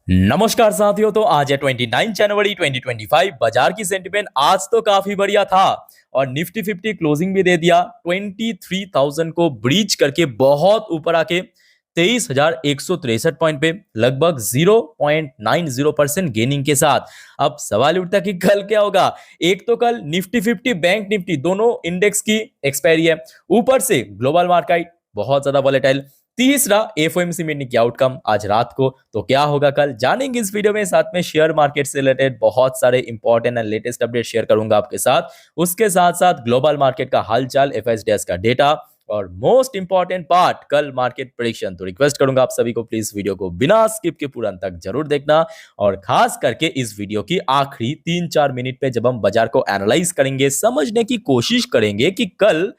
नमस्कार साथियों। तो आज है 29 जनवरी 2025। बाजार की सेंटिमेंट आज तो काफी बढ़िया था और निफ्टी 50 क्लोजिंग भी दे दिया 23,000 को ब्रीच करके बहुत ऊपर आके 23,163 पॉइंट पे लगभग 0.90% गेनिंग के साथ। अब सवाल उठता कि कल क्या होगा। एक तो कल निफ्टी 50 बैंक निफ्टी दोनों इंडेक्स की एक्सपायरी है, ऊपर से ग्लोबल मार्केट बहुत ज्यादा वॉलेटाइल। तीसरा एफओएमसी मीटिंग की आउटकम आज रात को। तो क्या होगा कल जानेंगे इस वीडियो में। साथ में शेयर मार्केट से रिलेटेड बहुत सारे important and latest update share करूंगा आपके साथ। उसके साथ साथ ग्लोबल मार्केट का हालचाल, एफएसडीएस का डेटा और मोस्ट इंपॉर्टेंट पार्ट कल मार्केट प्रेडिक्शन। तो रिक्वेस्ट करूंगा आप सभी को प्लीज वीडियो को बिना स्किप के पूरा अंत तक जरूर देखना और खास करके इस वीडियो की आखिरी 3-4 मिनट पे जब हम बाजार को एनालाइज करेंगे, समझने की कोशिश करेंगे कि कल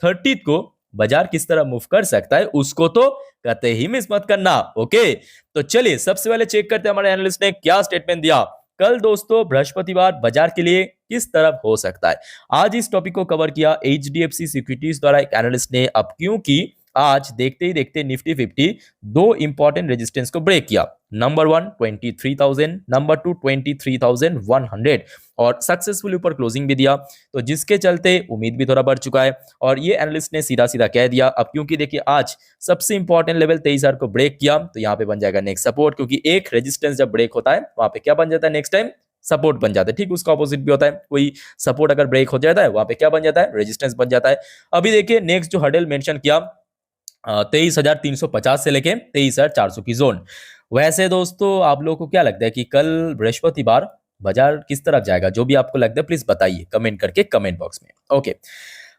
30 को बाजार किस तरह मूव कर सकता है, उसको तो कहते ही मिस मत करना। ओके, तो चलिए सबसे पहले चेक करते हैं हमारे एनालिस्ट ने क्या स्टेटमेंट दिया कल। दोस्तों बृहस्पतिवार बाजार के लिए किस तरफ हो सकता है, आज इस टॉपिक को कवर किया एचडीएफसी सिक्योरिटीज द्वारा एक एनालिस्ट ने। अब क्योंकि आज देखते ही देखते निफ्टी 50 दो इंपॉर्टेंट रेजिस्टेंस को ब्रेक किया। नंबर 1 23,000, नंबर 2 23,100 और सक्सेसफुल ऊपर क्लोजिंग भी दिया। तो जिसके चलते उम्मीद भी थोड़ा बढ़ चुका है और ये एनालिस्ट ने सीधा सीधा कह दिया। अब क्योंकि देखिए आज सबसे इंपॉर्टेंट लेवल 23,000 को ब्रेक किया तो यहाँ पे बन जाएगा नेक्स्ट सपोर्ट, क्योंकि एक रेजिस्टेंस जब ब्रेक होता है वहां पे क्या बन जाता है, नेक्स्ट टाइम सपोर्ट बन जाता है। ठीक उसका ऑपोजिट भी होता है, कोई सपोर्ट अगर ब्रेक हो जाता है वहां पे क्या बन जाता है, रेजिस्टेंस बन जाता है। अभी देखिए नेक्स्ट जो हर्डल मेंशन किया 23,350 से लेके 23,400 की जोन। वैसे दोस्तों आप लोगों को क्या लगता है कि कल बृहस्पतिवार बाजार किस तरफ जाएगा? जो भी आपको लगता है प्लीज बताइए कमेंट करके कमेंट बॉक्स में। ओके,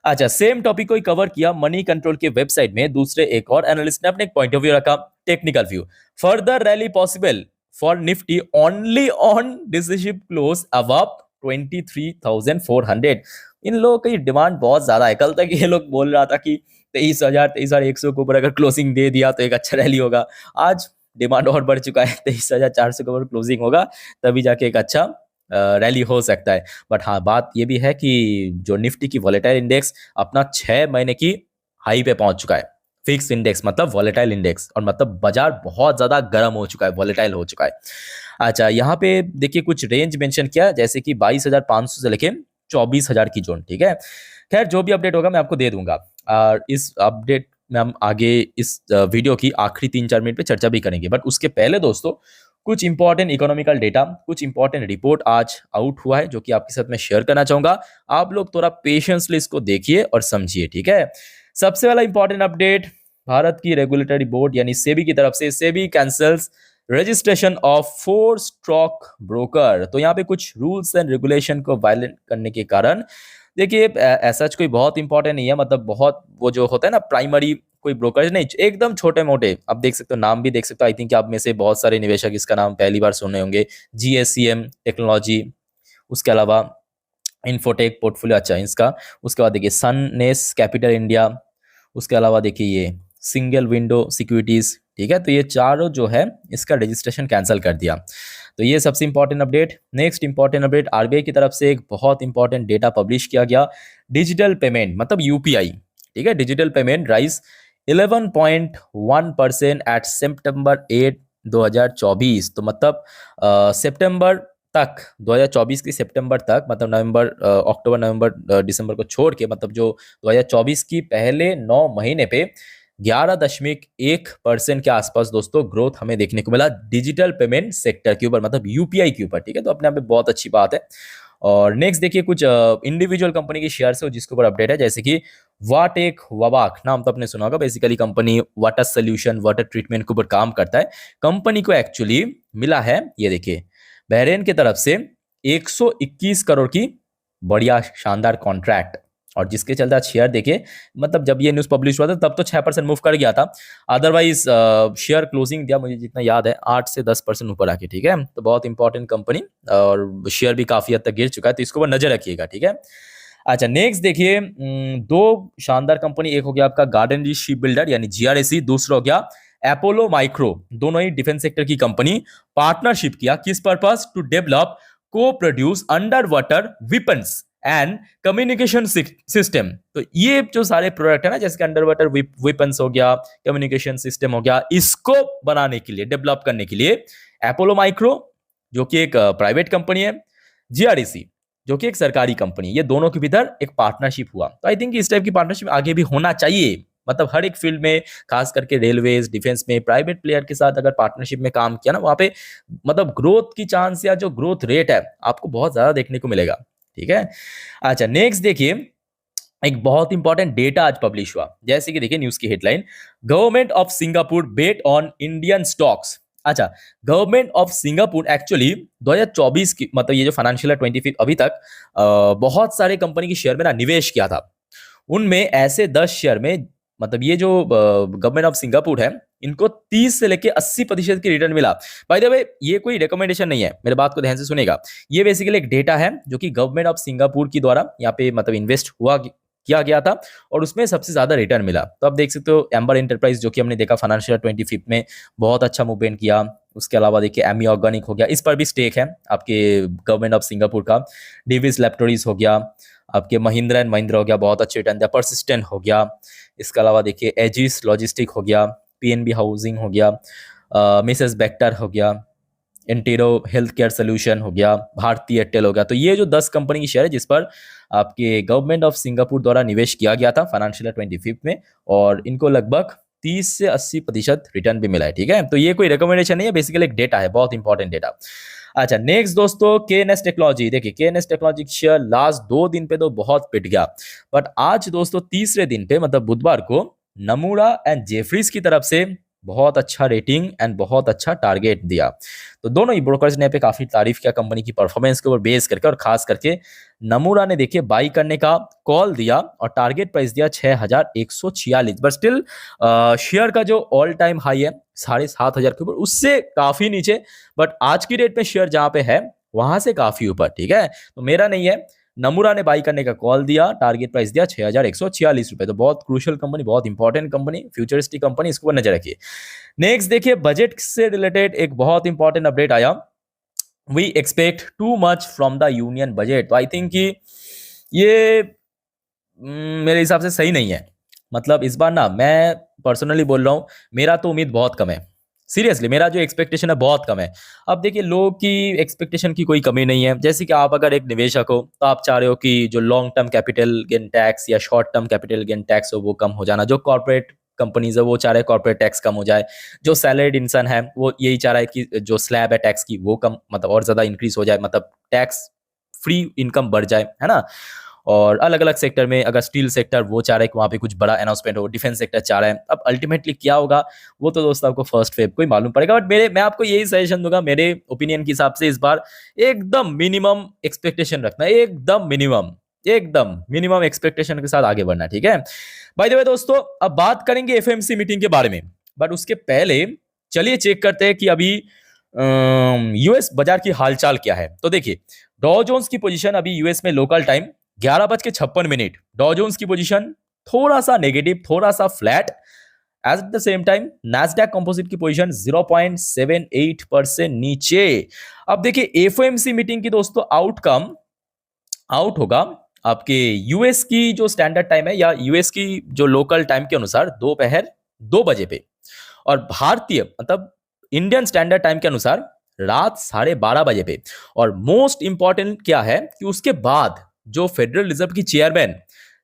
अच्छा सेम टॉपिक को ही कवर किया मनी कंट्रोल के वेबसाइट में। दूसरे एक और एनालिस्ट ने अपने एक पॉइंट ऑफ व्यू रखा, technical view. Further rally possible for Nifty only on decisive close above 23,400। इन लोगों की डिमांड बहुत ज्यादा है। कल तक ये लोग बोल रहा था कि 23,100 के ऊपर अगर क्लोजिंग दे दिया तो एक अच्छा रैली होगा। आज डिमांड और बढ़ चुका है, 23,400 के ऊपर क्लोजिंग होगा तभी जाके एक अच्छा रैली हो सकता है। बट हाँ बात ये भी है कि जो निफ्टी की वॉलेटाइल इंडेक्स अपना 6 महीने की हाई पे पहुंच चुका है। फिक्स इंडेक्स मतलब वॉलेटाइल इंडेक्स, और मतलब बाजार बहुत ज्यादा गर्म हो चुका है, वॉलेटाइल हो चुका है। अच्छा यहाँ पे देखिए कुछ रेंज मेंशन किया, जैसे कि 22,500 से लेके 24,000 की जोन। ठीक है, खैर जो भी अपडेट होगा मैं आपको दे दूंगा और इस अपडेट में हम आगे इस वीडियो की आखिरी 3-4 मिनट पे चर्चा भी करेंगे। बट उसके पहले दोस्तों कुछ इंपॉर्टेंट इकोनॉमिकल डेटा, कुछ इंपॉर्टेंट रिपोर्ट आज आउट हुआ है जो कि आपके साथ मैं शेयर करना चाहूंगा। आप लोग थोड़ा पेशेंसली इसको देखिए और समझिए। ठीक है, सबसे वाला इंपॉर्टेंट अपडेट, भारत की रेगुलेटरी बोर्ड यानी सेबी की तरफ से SEBI cancels registration of 4 stock broker. तो यहाँ पे कुछ रूल्स एंड रेगुलेशन को वायलेट करने के कारण देखिए ऐसा कोई बहुत इंपॉर्टेंट नहीं है, मतलब बहुत वो जो होता है ना प्राइमरी कोई ब्रोकर नहीं, एकदम छोटे मोटे। आप देख सकते हो, नाम भी देख सकते हो। आई थिंक आप में से बहुत सारे निवेशक इसका नाम पहली बार सुने होंगे। जीएससीएम टेक्नोलॉजी, उसके अलावा इन्फोटेक पोर्टफोलियो, अच्छा इसका। उसके बाद देखिए सननेस कैपिटल इंडिया, उसके अलावा देखिए ये सिंगल विंडो सिक्योरिटीज। ठीक है, तो ये चारों जो है इसका रजिस्ट्रेशन कैंसिल कर दिया। तो ये सबसे important update. Next important update, RBI की तरफ से एक बहुत इंपॉर्टेंट डेटा पब्लिश किया गया। डिजिटल पेमेंट मतलब यूपीआई, ठीक है, डिजिटल पेमेंट राइज 11.1% एट सितंबर 8 2024। तो मतलब सितंबर तक 2024 की सितंबर तक, मतलब नवंबर अक्टूबर नवंबर दिसंबर को छोड़ के, मतलब जो 2024 की पहले 9 महीने पे 11.1% के आसपास दोस्तों ग्रोथ हमें देखने को मिला डिजिटल पेमेंट सेक्टर के ऊपर, मतलब यूपीआई के ऊपर। ठीक है, तो अपने आप में बहुत अच्छी बात है। और नेक्स्ट देखिए कुछ इंडिविजुअल कंपनी की शेयर से जिसके ऊपर अपडेट है, जैसे कि वाटेक वबाक, नाम तो आपने सुना होगा। Basically company water solution, water treatment के ऊपर काम करता है। कंपनी को एक्चुअली मिला है, ये देखिए बहरेन की तरफ से 121 करोड़ की बढ़िया शानदार कॉन्ट्रैक्ट, और जिसके चलते आज शेयर देखिए, मतलब जब ये न्यूज़ पब्लिश हुआ था तब तो 6% मूव कर गया था। अदरवाइज शेयर क्लोजिंग दिया मुझे जितना याद है 8 से 10% ऊपर आके। ठीक है, तो बहुत इंपॉर्टेंट कंपनी और शेयर भी काफी हद तक गिर चुका है, तो इसको ऊपर नजर रखिएगा। ठीक है, अच्छा नेक्स्ट देखिए दो शानदार कंपनी, एक हो गया आपका गार्डन रीच शिप बिल्डर यानी जीआरएसी, दूसरा हो गया अपोलो माइक्रो। दोनों ही डिफेंस सेक्टर की कंपनी, पार्टनरशिप किया किस पर्पस, टू डेवलप को produce under water weapons and communication system. तो ये जो सारे प्रोडक्ट है ना, जैसे अंडर वाटर वेपन्स हो गया, कम्युनिकेशन सिस्टम हो गया, इसको बनाने के लिए, डेवलप करने के लिए अपोलो माइक्रो जो कि एक प्राइवेट कंपनी है, जीआरडीसी जो कि एक सरकारी कंपनी, ये दोनों के भीतर एक पार्टनरशिप हुआ। तो आई थिंक इस टाइप की पार्टनरशिप आगे भी होना चाहिए। मतलब हर एक फील्ड में, खास करके रेलवेज, डिफेंस में प्राइवेट प्लेयर के साथ अगर पार्टनरशिप में काम किया ना, वहां पे मतलब ग्रोथ की चांस या जो ग्रोथ रेट है आपको बहुत ज्यादा देखने को मिलेगा। ठीक है। अच्छा, नेक्स्ट देखिए, एक बहुत इंपॉर्टेंट डेटा आज पब्लिश हुआ। जैसे कि देखिए न्यूज की headline, government of Singapore bet on Indian stocks. अच्छा, गवर्नमेंट ऑफ सिंगापुर एक्चुअली 2024 की, मतलब ये जो फाइनेंशियल 25 अभी तक बहुत सारे कंपनी के शेयर में ना निवेश किया था। उनमें ऐसे 10 शेयर में, मतलब ये जो गवर्नमेंट ऑफ सिंगापुर है, इनको 30 से लेके 80% की रिटर्न मिला। बाय द वे, ये कोई रिकमेंडेशन नहीं है, मेरे बात को ध्यान से सुनेगा। ये बेसिकली एक डेटा है जो कि गवर्नमेंट ऑफ सिंगापुर की द्वारा यहाँ पे मतलब इन्वेस्ट हुआ, किया गया था, और उसमें सबसे ज्यादा रिटर्न मिला। तो आप देख सकते हो एम्बर एंटरप्राइज जो कि हमने देखा फाइनेंशियल 25 में बहुत अच्छा मूवमेंट किया। उसके अलावा देखिए एमी ऑर्गेनिक हो गया, इस पर भी स्टेक है आपके गवर्नमेंट ऑफ सिंगापुर का। डिविस लैबोरेटरीज हो गया, आपके महिंद्रा एंड महिंद्रा हो गया, बहुत अच्छे रिटर्न दिया। परसिस्टेंट हो गया, इसके अलावा देखिए एजिस लॉजिस्टिक हो गया, पीएनबी हाउसिंग हो गया, मिसेस बेक्टर हो गया, इंटेरो हेल्थ केयर सोल्यूशन हो गया, भारती एयरटेल हो गया। तो ये जो 10 कंपनी की शेयर है जिस पर आपके गवर्नमेंट ऑफ सिंगापुर द्वारा निवेश किया गया था फाइनेंशियल 25 में, और इनको लगभग 30 से 80% रिटर्न भी मिला है। ठीक है, तो ये कोई रिकमेंडेशन नहीं है, बेसिकली एक डेटा है, बहुत इंपॉर्टेंट डेटा। अच्छा, नेक्स्ट दोस्तों, केएनएस टेक्नोलॉजी। देखिए केएनएस टेक्नोलॉजी शेयर लास्ट 2 दिन पे तो बहुत पिट गया, बट आज दोस्तों तीसरे दिन पे, मतलब बुधवार को, नमूरा एंड जेफरीज की तरफ से बहुत अच्छा रेटिंग एंड बहुत अच्छा टारगेट दिया। तो दोनों ही ब्रोकर्स ने पे काफी तारीफ किया कंपनी की परफॉर्मेंस के ऊपर बेस करके, और खास करके नमूरा ने देखिए बाई करने का कॉल दिया और टारगेट प्राइस दिया 6146। बट स्टिल शेयर का जो ऑल टाइम हाई है 7500 के ऊपर, उससे काफी नीचे, बट आज की डेट में शेयर जहां पे है वहां से काफी ऊपर। ठीक है, तो मेरा नहीं है, नमूरा ने बाई करने का कॉल दिया, टारगेट प्राइस दिया 6146 रुपए। तो बहुत क्रूशियल कंपनी, बहुत इंपॉर्टेंट कंपनी, फ्यूचरिस्टिक कंपनी, इसको नजर रखिए। नेक्स्ट देखिए, बजट से रिलेटेड एक बहुत इंपॉर्टेंट अपडेट आया। We expect too much from the union budget. तो आई थिंक कि ये मेरे हिसाब से सही नहीं है। मतलब इस बार ना, मैं पर्सनली बोल रहा हूं, मेरा तो उम्मीद बहुत कम है। सीरियसली मेरा जो एक्सपेक्टेशन है बहुत कम है। अब देखिए लोगों की एक्सपेक्टेशन की कोई कमी नहीं है। जैसे कि आप अगर एक निवेशक हो तो आप चाह रहे हो कि जो long term capital gain tax या short term capital gain tax हो वो कम हो जाना। जो कॉर्पोरेट कंपनीज है वो चाह रहे हैं कॉर्पोरेट टैक्स कम हो जाए। जो सैलरीड इंसान है वो यही चाह रहा है कि जो स्लैब है टैक्स की वो कम, मतलब और ज्यादा इंक्रीज हो जाए, मतलब टैक्स फ्री इनकम बढ़ जाए, है ना। और अलग अलग सेक्टर में, अगर स्टील सेक्टर वो चाह रहा है कि वहाँ पे कुछ बड़ा अनाउंसमेंट हो, डिफेंस सेक्टर चाह रहा है। अब अल्टीमेटली क्या होगा वो तो दोस्तों आपको फर्स्ट फेब को ही मालूम पड़ेगा। बट मैं आपको यही सजेशन दूंगा, मेरे ओपिनियन के हिसाब से इस बार एकदम मिनिमम एक्सपेक्टेशन रखना, एकदम मिनिमम एक्सपेक्टेशन के साथ आगे बढ़ना। ठीक है, बाय द वे दोस्तों, अब बात करेंगे एफएमसी मीटिंग के बारे में, बट उसके पहले चलिए चेक करते हैं कि अभी यूएस बाजार की हालचाल क्या है। तो देखिए डॉ जोन्स की पोजीशन अभी यूएस में लोकल टाइम 11:56, डॉ जोन्स की पोजीशन थोड़ा सा नेगेटिव, थोड़ा सा flat. At the same time Nasdaq composite key position 0.78% नीचे। अब देखिए एफओएमसी मीटिंग की दोस्तों आउटकम आउट होगा आपके यूएस की जो स्टैंडर्ड टाइम है या यूएस की जो लोकल टाइम के अनुसार दोपहर 2 बजे पे, और भारतीय मतलब इंडियन स्टैंडर्ड टाइम के अनुसार रात 12:30 पे। और मोस्ट इंपॉर्टेंट क्या है कि उसके बाद जो फेडरल रिजर्व की चेयरमैन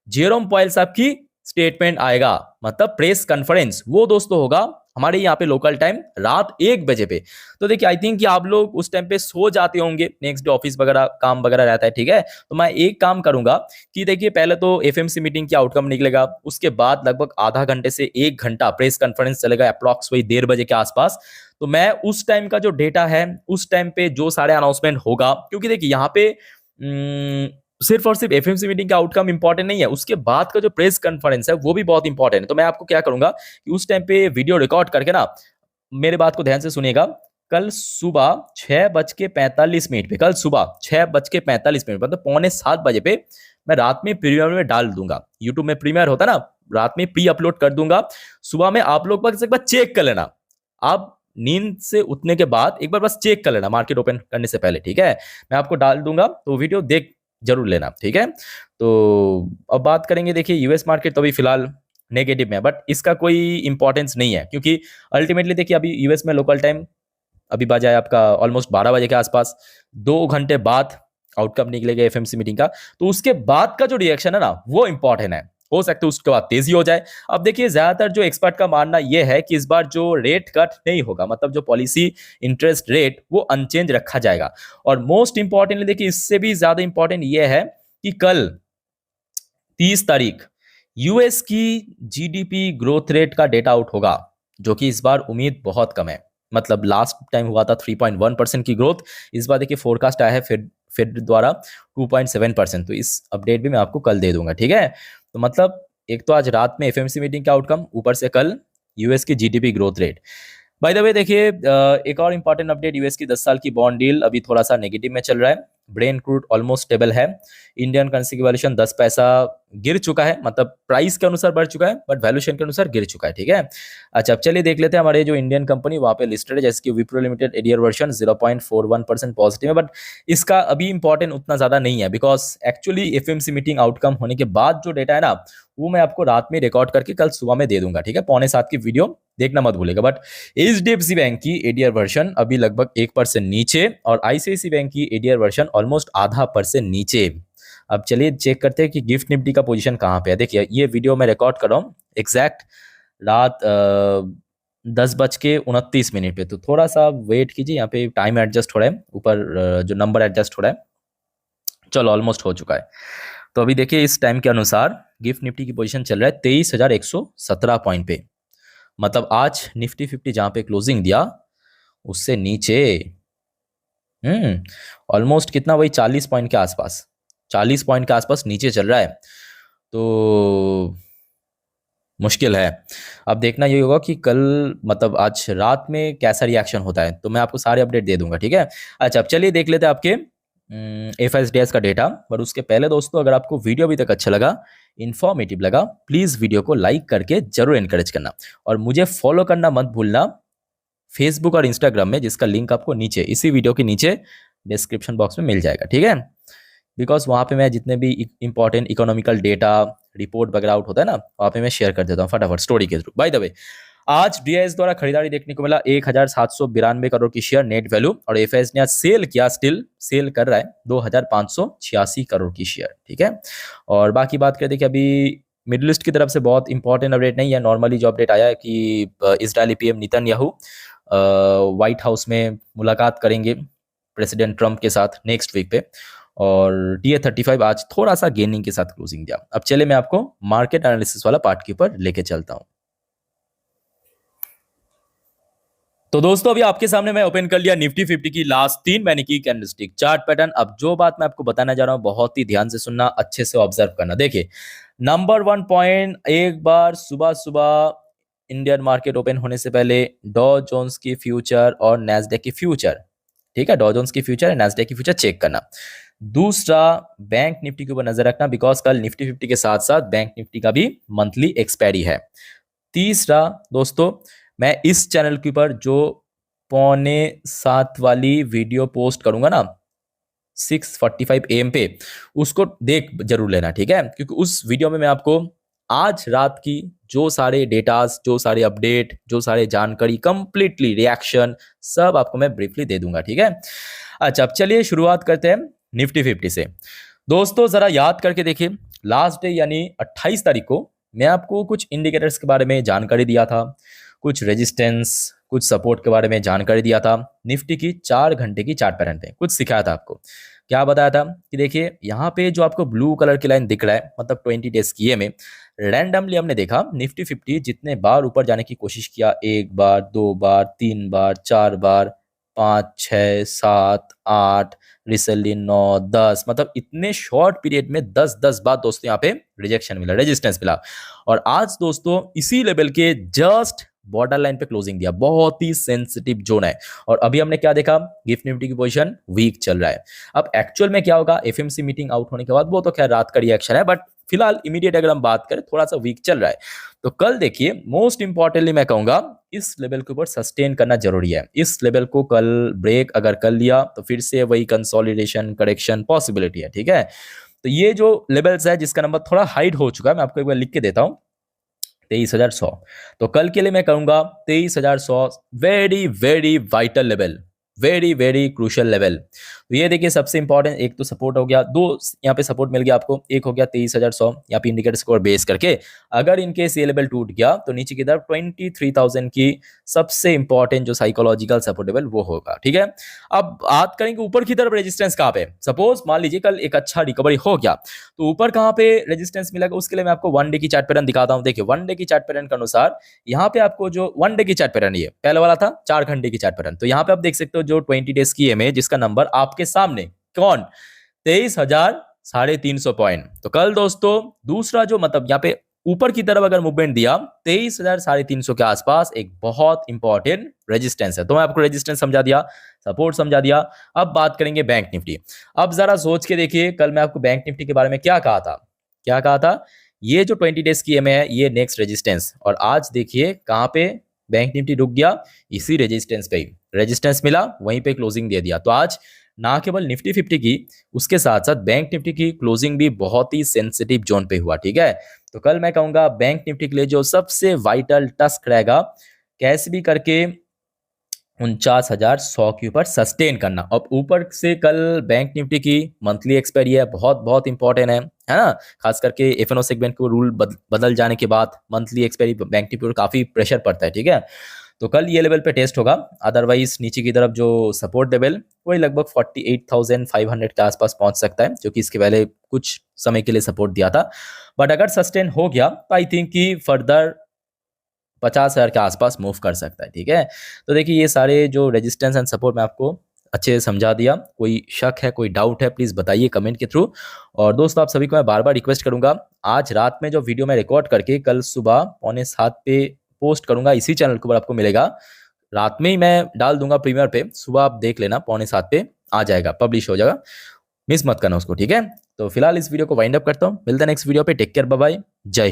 जेरोम पॉयल साहब की स्टेटमेंट आएगा, मतलब प्रेस कॉन्फ्रेंस, वो दोस्तों होगा हमारे यहाँ पे लोकल टाइम रात 1 बजे पे। तो देखिए आई थिंक कि आप लोग उस टाइम पे सो जाते होंगे, नेक्स्ट डे ऑफिस वगैरह काम वगैरह रहता है। ठीक है, तो मैं एक काम करूंगा कि देखिए पहले तो एफएमसी मीटिंग की आउटकम निकलेगा, उसके बाद लगभग आधा घंटे से 1 घंटा प्रेस कॉन्फ्रेंस चलेगा, अप्रॉक्स वही 1:30 बजे के आसपास। तो मैं उस टाइम का जो डेटा है, उस टाइम पे जो सारे अनाउंसमेंट होगा, क्योंकि देखिए यहाँ पे सिर्फ और सिर्फ एफएमसी मीटिंग का आउटकम इंपॉर्टेंट नहीं है, उसके बाद का जो प्रेस कॉन्फ्रेंस है वो भी बहुत इंपॉर्टेंट है। तो मैं आपको क्या करूंगा कि उस टाइम पे वीडियो रिकॉर्ड करके ना, मेरे बात को ध्यान से सुनिएगा, कल सुबह 6:45 पे, कल सुबह 6:45 मतलब 6:45 पे मैं रात में प्रीमियर में डाल दूंगा। यूट्यूब में प्रीमियर होता है ना, रात में प्री अपलोड कर दूंगा। सुबह में आप लोग बस एक बार चेक कर लेना, आप नींद से उठने के बाद एक बार बस चेक कर लेना मार्केट ओपन करने से पहले। ठीक है, मैं आपको डाल दूंगा, तो वीडियो जरूर लेना, ठीक है। तो अब बात करेंगे, देखिए यूएस मार्केट तो अभी फिलहाल नेगेटिव में है, बट इसका कोई इंपॉर्टेंस नहीं है, क्योंकि अल्टीमेटली देखिए अभी यूएस में लोकल टाइम अभी बजा है आपका ऑलमोस्ट 12 बजे के आसपास। 2 घंटे बाद आउटकम निकलेगा एफएमसी मीटिंग का, तो उसके बाद का जो रिएक्शन है ना वो इंपॉर्टेंट है। हो सकता है उसके बाद तेजी हो जाए। अब देखिए ज्यादातर जो एक्सपर्ट का मानना यह है कि इस बार जो रेट कट नहीं होगा, मतलब जो पॉलिसी इंटरेस्ट रेट वो अनचेंज रखा जाएगा। और मोस्ट इंपॉर्टेंटली देखिए इससे भी ज्यादा इंपॉर्टेंट यह है कि कल 30 तारीख यूएस की जीडीपी ग्रोथ रेट का डेटा आउट होगा, जो कि इस बार उम्मीद बहुत कम है। मतलब लास्ट टाइम हुआ था 3.1% की ग्रोथ, इस बार देखिए फोरकास्ट आया है फेड द्वारा 2.7%। तो इस अपडेट भी मैं आपको कल दे दूंगा, ठीक है। तो मतलब एक तो आज रात में एफएमसी मीटिंग का आउटकम, ऊपर से कल यूएस की GDP growth rate. By the way देखिए एक और इंपॉर्टेंट अपडेट, यूएस की 10 साल की बॉन्ड डील अभी थोड़ा सा नेगेटिव में चल रहा है। ब्रेन क्रूड ऑलमोस्ट स्टेबल है। इंडियन करेंसी की वैल्यूएशन 10 पैसा गिर चुका है, मतलब प्राइस के अनुसार बढ़ चुका है बट वैल्यूएशन के अनुसार गिर चुका है, ठीक है। अच्छा अब चलिए देख लेते हैं हमारे जो इंडियन कंपनी वहां पे लिस्टेड है, जैसे कि Wipro limited ADR version 0.41% positive है, बट इसका अभी इंपॉर्टेंट उतना ज्यादा नहीं है, because actually FMC meeting outcome होने के बाद जो डेटा है ना वो मैं आपको रात में रिकॉर्ड करके कल सुबह में दे दूंगा, ठीक है। 6:45 की वीडियो देखना मत भूलेगा। बट एचडीएफसी बैंक की एडीआर वर्जन अभी लगभग 1% नीचे, और आईसीआईसी बैंक की एडीआर वर्जन ऑलमोस्ट आधा % नीचे। अब चलिए चेक करते हैं कि गिफ्ट निफ्टी का पोजीशन कहाँ पे है। देखिए ये वीडियो मैं रिकॉर्ड कर रहा हूँ एग्जैक्ट रात 10:29 पे, तो थोड़ा सा वेट कीजिए, यहाँ पे टाइम एडजस्ट हो रहा है, ऊपर जो नंबर एडजस्ट हो रहा है। चलो ऑलमोस्ट हो चुका है। तो अभी देखिए इस टाइम के अनुसार गिफ्ट निफ्टी की पोजीशन चल रहा है 23,117 पॉइंट पे। मतलब आज निफ्टी 50 जहां पे क्लोजिंग दिया उससे नीचे, ऑलमोस्ट कितना, वही 40 पॉइंट के आसपास, 40 पॉइंट के आसपास नीचे चल रहा है। तो मुश्किल है। अब देखना ये होगा कि कल मतलब आज रात में कैसा रिएक्शन होता है, तो मैं आपको सारे अपडेट दे दूंगा, ठीक है। अच्छा अब चलिए देख लेते हैं आपके एफएसडीएस का डेटा। पर उसके पहले दोस्तों अगर आपको वीडियो अभी तक अच्छा लगा, इन्फॉर्मेटिव लगा, प्लीज वीडियो को लाइक करके जरूर एनकरेज करना, और मुझे फॉलो करना मत भूलना फेसबुक और इंस्टाग्राम में, जिसका लिंक आपको नीचे इसी वीडियो के नीचे डिस्क्रिप्शन बॉक्स में मिल जाएगा, ठीक है। बिकॉज वहाँ पे मैं जितने भी इंपॉर्टेंट इकोनॉमिकल डेटा रिपोर्ट वगैरह आउट होता है ना, वहाँ पे मैं शेयर कर देता हूँ फटाफट स्टोरी के थ्रू। बाय द वे आज डीआईएस द्वारा खरीदारी देखने को मिला 1,792 करोड़ की शेयर नेट वैल्यू, और एफएस ने आज सेल किया, स्टिल सेल कर रहा है 2,586 करोड़ की शेयर, ठीक है। और बाकी बात करें देखिए अभी मिडिल ईस्ट की तरफ से बहुत इंपॉर्टेंट अपडेट नहीं है। नॉर्मली जो अपडेट आया है कि Israeli PM Netanyahu white house में मुलाकात करेंगे प्रेसिडेंट ट्रंप के साथ नेक्स्ट वीक पे, और TA35 आज थोड़ा सा गेनिंग के साथ क्लोजिंग दिया। अब चले मैं आपको मार्केट एनालिसिस वाला पार्ट के ऊपर लेके चलता हूं। तो दोस्तों अभी आपके सामने मैं ओपन कर लिया निफ्टी 50 की लास्ट 3 महीने की कैंडलस्टिक चार्ट पैटर्न। अब जो बात मैं आपको बताना जा रहा हूं बहुत ही ध्यान से सुनना, अच्छे से ऑब्जर्व करना। देखिए नंबर 1 पॉइंट, एक बार सुबह सुबह इंडियन मार्केट ओपन होने से पहले डॉ जोन्स की फ्यूचर और नैस्डैक की फ्यूचर, ठीक है, डॉ जोन्स की फ्यूचर और नैस्डैक की फ्यूचर चेक करना। दूसरा बैंक निफ्टी के ऊपर नजर रखना, बिकॉज कल निफ्टी 50 के साथ साथ बैंक निफ्टी का भी मंथली एक्सपायरी है। तीसरा दोस्तों मैं इस चैनल के ऊपर जो 6:45 वाली वीडियो पोस्ट करूंगा ना 6:45 AM पे, उसको देख जरूर लेना, ठीक है, क्योंकि उस वीडियो में मैं आपको आज रात की जो सारे डेटास, जो सारे अपडेट, जो सारे जानकारी, कंप्लीटली रिएक्शन सब आपको मैं ब्रीफली दे दूंगा, ठीक है। अच्छा अब चलिए शुरुआत करते हैं निफ्टी 50 से। दोस्तों जरा याद करके देखिए लास्ट डे यानी 28 तारीख को मैं आपको कुछ इंडिकेटर्स के बारे में जानकारी दिया था, कुछ रेजिस्टेंस, कुछ सपोर्ट के बारे में जानकारी दिया था, निफ्टी की 4 घंटे की चार्ट पैटर्न पे कुछ सिखाया था आपको। क्या बताया था कि देखिए यहाँ पे जो आपको ब्लू कलर की लाइन दिख रहा है, मतलब 20 डेज की में रैंडमली हमने देखा निफ्टी 50 जितने बार ऊपर जाने की कोशिश किया, 1 बार, 2 बार, 3 बार, 4 बार, 5, 6, 7, 8, रिसेंटली 9, 10, मतलब इतने शॉर्ट पीरियड में 10 बार दोस्तों यहाँ पे रिजेक्शन मिला, रेजिस्टेंस मिला। और आज दोस्तों इसी लेवल के जस्ट बॉर्डर लाइन पे क्लोजिंग दिया, बहुत ही सेंसिटिव जोन है। और अभी हमने क्या देखा, गिफ्ट निफ्टी की पोजीशन वीक चल रहा है। अब एक्चुअल में क्या होगा एफएमसी मीटिंग आउट होने के बाद, वो तो खैर रात का रिएक्शन है, बट फिलहाल इमीडिएट अगर हम बात करें थोड़ा सा वीक चल रहा है। तो कल देखिए मोस्ट इंपॉर्टेंटली मैं कहूंगा इस लेवल के ऊपर सस्टेन करना जरूरी है। इस लेवल को कल ब्रेक अगर कर लिया तो फिर से वही कंसोलिडेशन करेक्शन पॉसिबिलिटी है, ठीक है। तो ये जो लेवल्स है जिसका नंबर थोड़ा हाइड हो चुका है, मैं आपको एक बार लिख के देता हूं, 23,100। तो कल के लिए मैं कहूंगा 23,100 very very vital level, very very crucial level. तो ये देखिए सबसे इंपॉर्टेंट एक तो सपोर्ट हो गया, दो यहाँ पे सपोर्ट मिल गया आपको, एक हो गया 23,100 यहाँ पे इंडिकेटर स्कोर बेस करके। अगर इनकेस ये लेवल टूट गया तो नीचे की तरफ 23,000 की सबसे इंपॉर्टेंट जो साइकोलॉजिकल सपोर्ट लेवल वो होगा, ठीक है। अब बात करेंगे ऊपर की तरफ रेजिस्टेंस कहाँ पे। सपोज मान लीजिए कल एक अच्छा रिकवरी हो गया तो ऊपर कहाँ पे रेजिस्टेंस मिलेगा, उसके लिए मैं आपको वन डे की चार्ट पैटर्न दिखाता हूं। देखिए वन डे की चार्ट पैटर्न के अनुसार यहाँ पे आपको जो वन डे की चार्ट पैटर्न, ये पहले वाला था 4 घंटे की चार्ट पैटर्न, तो यहाँ पे आप देख सकते हो जो 20 डेज की एमए जिसका नंबर आपके सामने कौन 23,350 पॉइंट। तो कल दोस्तों दूसरा जो मतलब यहाँ पे ऊपर की तरफ अगर मूवमेंट दिया 23,350 के आसपास एक बहुत इंपॉर्टेंट रेजिस्टेंस है। तो मैं आपको रेजिस्टेंस समझा दिया, सपोर्ट समझा दिया। अब बात करेंगे बैंक निफ्टी। अब जरा सोच के देखिए कल मैं आपको बैंक निफ्टी के बारे में क्या कहा था, क्या कहा था, ये जो 20 डेज की एमए है ये नेक्स्ट रेजिस्टेंस, और आज देखिए कहां पे बैंक निफ्टी रुक गया, इसी रेजिस्टेंस पे ही। रेजिस्टेंस मिला वहीं पे क्लोजिंग दे दिया। तो आज ना केवल निफ्टी 50 की, उसके साथ साथ बैंक निफ्टी की क्लोजिंग भी बहुत ही सेंसिटिव जोन पे हुआ, ठीक है। तो कल मैं कहूंगा बैंक निफ्टी के लिए जो सबसे वाइटल टास्क रहेगा कैसे भी करके 49,100 के ऊपर सस्टेन करना। अब ऊपर से कल बैंक निफ्टी की मंथली एक्सपायरी है, बहुत बहुत इंपॉर्टेंट है ना। खास करके एफएनओ सेगमेंट को रूल बदल जाने के बाद मंथली एक्सपायरी बैंक निफ्टी पर काफी प्रेशर पड़ता है, ठीक है। तो कल ये लेवल पे टेस्ट होगा, अदरवाइज नीचे की तरफ जो सपोर्ट लेवल वही लगभग 48,500 के आसपास पहुंच सकता है, जो कि इसके पहले कुछ समय के लिए सपोर्ट दिया था। बट अगर सस्टेन हो गया तो आई थिंक कि फर्दर 50,000 के आसपास मूव कर सकता है, ठीक है। तो देखिए ये सारे जो रेजिस्टेंस एंड सपोर्ट मैं आपको अच्छे से समझा दिया। कोई शक है, कोई डाउट है, प्लीज़ बताइए कमेंट के थ्रू। और दोस्तों आप सभी को मैं बार बार रिक्वेस्ट करूंगा, आज रात में जो वीडियो मैं रिकॉर्ड करके कल सुबह 6:45 पे पोस्ट करूंगा इसी चैनल के ऊपर आपको मिलेगा, रात में ही मैं डाल दूंगा प्रीमियर पे, सुबह आप देख लेना 6:45 पे आ जाएगा, पब्लिश हो जाएगा, मिस मत करना उसको, ठीक है। तो फिलहाल इस वीडियो को वाइंड अप करता हूँ, मिलते हैं नेक्स्ट वीडियो पे, टेक केयर, बाय बाय, जय हिंद।